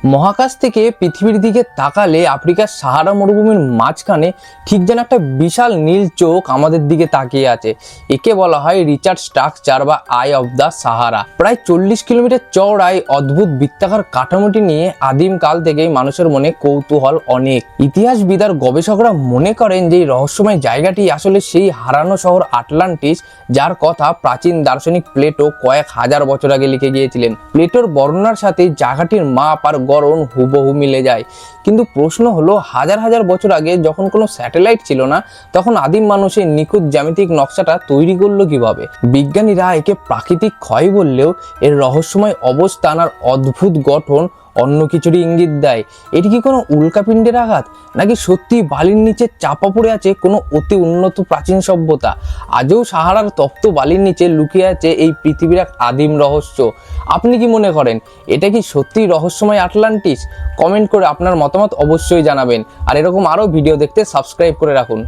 মহাকাশ থেকে পৃথিবীর দিকে তাকালে আফ্রিকার সাহারা মরুভূমির মাঝখানে ঠিক যেন একটা বিশাল নীল চোখ আমাদের দিকে তাকিয়ে আছে। একে বলা হয় রিচার্ড স্ট্রাকচার বা আই অফ দ্য সাহারা। প্রায় 40 কিলোমিটার চওড়ায় অদ্ভুত বৃত্তাকার কাঠামোটি নিয়ে আদিম কাল থেকেই মানুষের মনে কৌতূহল অনেক। ইতিহাসবিদ আর গবেষকরা মনে করেন যে এই রহস্যময় জায়গাটি আসলে সেই হারানো শহর আটলান্টিস, যার কথা প্রাচীন দার্শনিক প্লেটো কয়েক হাজার বছর আগে লিখে গিয়েছিলেন। প্লেটোর বর্ণনার সাথে জায়গাটির মাপ আর গড়ন হুবহু মিলে যায়। কিন্তু প্রশ্ন হলো, হাজার হাজার বছর আগে যখন কোনো স্যাটেলাইট ছিল না, তখন আদিম মানুষের নিখুঁত জ্যামিতিক নকশাটা তৈরি করলো কিভাবে? বিজ্ঞানীরা একে প্রাকৃতিক ক্ষয় বললেও এর রহস্যময় অবস্থান আর অদ্ভুত গঠন অন্য কিছুরই ইঙ্গিত দেয়। এটি কি কোনো উল্কাপিণ্ডের আঘাত, নাকি সত্যি বালির নিচে চাপা পড়ে আছে কোনো অতি উন্নত প্রাচীন সভ্যতা? আজও সাহারার তপ্ত বালির নিচে লুকিয়ে আছে এই পৃথিবীর এক আদিম রহস্য। আপনি কি মনে করেন, এটা কি সত্যিই রহস্যময় আটলান্টিস? কমেন্ট করে আপনার মতামত অবশ্যই জানাবেন। আর এরকম আরও ভিডিও দেখতে সাবস্ক্রাইব করে রাখুন।